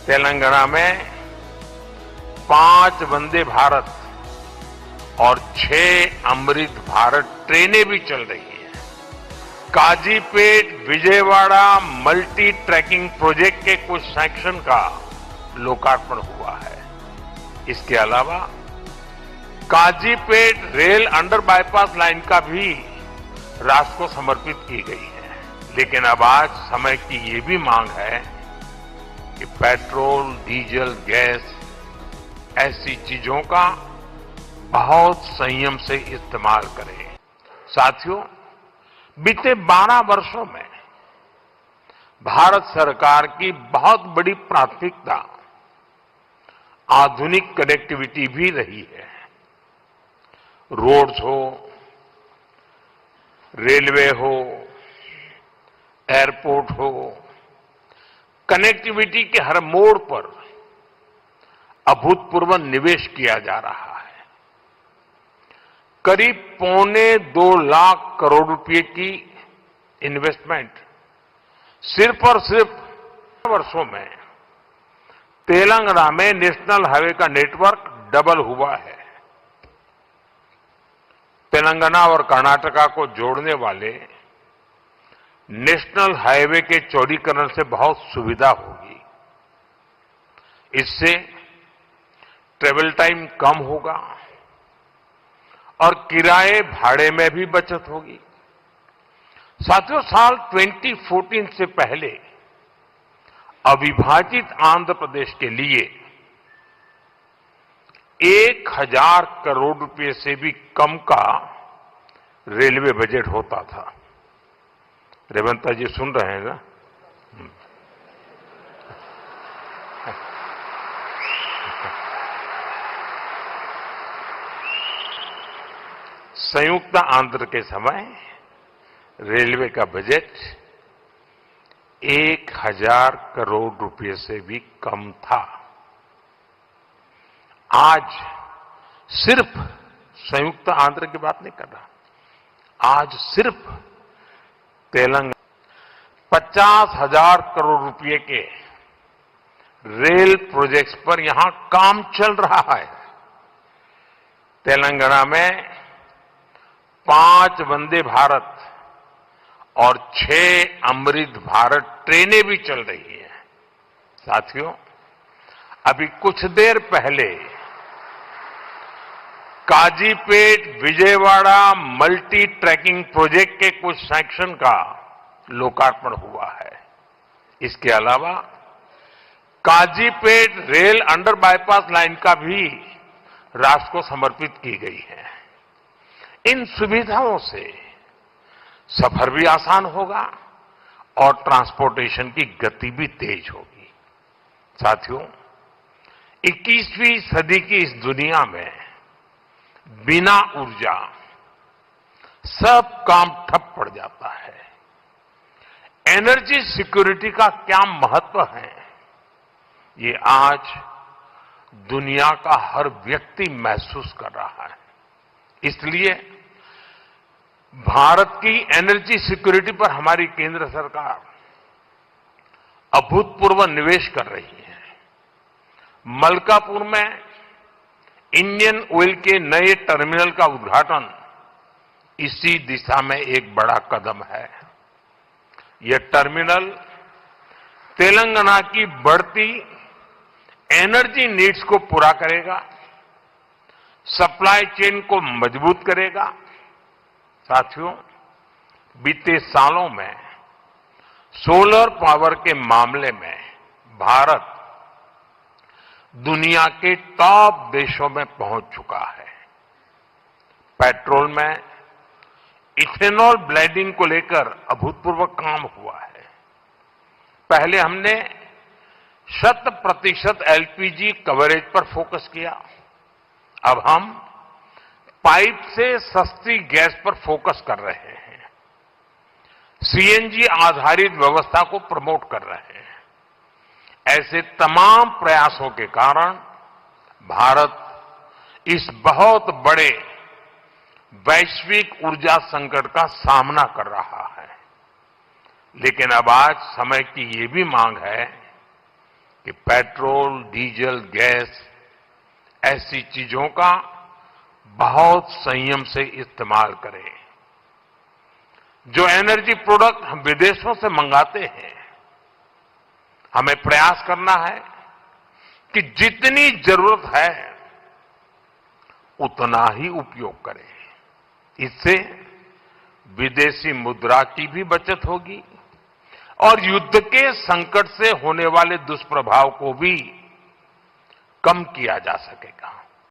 तेलंगाना में 5 वंदे भारत और 6 अमृत भारत ट्रेनें भी चल रही हैं। Kazipet Vijayawada multi tracking project के कुछ सेक्शन का लोकार्पण हुआ है। इसके अलावा Kazipet rail under bypass line का भी राष्ट्र को समर्पित की गई है। लेकिन अब आज समय की ये भी मांग है कि पेट्रोल, डीजल, गैस ऐसी चीजों का बहुत संयम से इस्तेमाल करें। साथियों, बीते 12 वर्षों में भारत सरकार की बहुत बड़ी प्राथमिकता आधुनिक कनेक्टिविटी भी रही है। रोड्स हो, रेलवे हो, एयरपोर्ट हो, कनेक्टिविटी के हर मोड़ पर अभूतपूर्व निवेश किया जा रहा है। करीब 2.25 लाख करोड़ रुपए की इन्वेस्टमेंट सिर्फ और सिर्फ वर्षों में तेलंगाना में नेशनल हाईवे का नेटवर्क डबल हुआ है। तेलंगाना और कर्नाटका को जोड़ने वाले नेशनल हाईवे के चौड़ीकरण से बहुत सुविधा होगी। इससे ट्रेवल टाइम कम होगा और किराए भाड़े में भी बचत होगी। साथियों, साल 2014 से पहले अविभाजित आंध्र प्रदेश के लिए 1,000 करोड़ रुपए से भी कम का रेलवे बजट होता था। रेवंता जी सुन रहे हैं ना? संयुक्त आंध्र के समय रेलवे का बजट 1,000 करोड़ रुपए से भी कम था। आज सिर्फ संयुक्त आंध्र की बात नहीं कर रहा, आज सिर्फ तेलंगाना 50,000 करोड़ रुपए के रेल प्रोजेक्ट्स पर यहां काम चल रहा है। तेलंगाना में 5 वंदे भारत और 6 अमृत भारत ट्रेनें भी चल रही हैं। साथियों, अभी कुछ देर पहले Kazipet Vijayawada multi tracking project के कुछ सेक्शन का लोकार्पण हुआ है। इसके अलावा Kazipet rail under bypass line का भी राष्ट्र को समर्पित की गई है। इन सुविधाओं से सफर भी आसान होगा और ट्रांसपोर्टेशन की गति भी तेज होगी। साथियों, 21वीं सदी की इस दुनिया में बिना ऊर्जा सब काम ठप पड़ जाता है। एनर्जी सिक्योरिटी का क्या महत्व है, ये आज दुनिया का हर व्यक्ति महसूस कर रहा है। इसलिए भारत की एनर्जी सिक्योरिटी पर हमारी केंद्र सरकार अभूतपूर्व निवेश कर रही है। मलकापुर में इंडियन ऑयल के नए टर्मिनल का उद्घाटन इसी दिशा में एक बड़ा कदम है। यह टर्मिनल तेलंगाना की बढ़ती एनर्जी नीड्स को पूरा करेगा, सप्लाई चेन को मजबूत करेगा। साथियों, बीते सालों में सोलर पावर के मामले में भारत दुनिया के टॉप देशों में पहुंच चुका है। पेट्रोल में इथेनॉल ब्लेंडिंग को लेकर अभूतपूर्व काम हुआ है। पहले हमने 100% एलपीजी कवरेज पर फोकस किया, अब हम पाइप से सस्ती गैस पर फोकस कर रहे हैं। सीएनजी आधारित व्यवस्था को प्रमोट कर रहे हैं। ऐसे तमाम प्रयासों के कारण भारत इस बहुत बड़े वैश्विक ऊर्जा संकट का सामना कर रहा है। लेकिन अब आज समय की ये भी मांग है कि पेट्रोल, डीजल, गैस ऐसी चीजों का बहुत संयम से इस्तेमाल करें। जो एनर्जी प्रोडक्ट हम विदेशों से मंगाते हैं, हमें प्रयास करना है कि जितनी जरूरत है उतना ही उपयोग करें। इससे विदेशी मुद्रा की भी बचत होगी और युद्ध के संकट से होने वाले दुष्प्रभाव को भी कम किया जा सकेगा।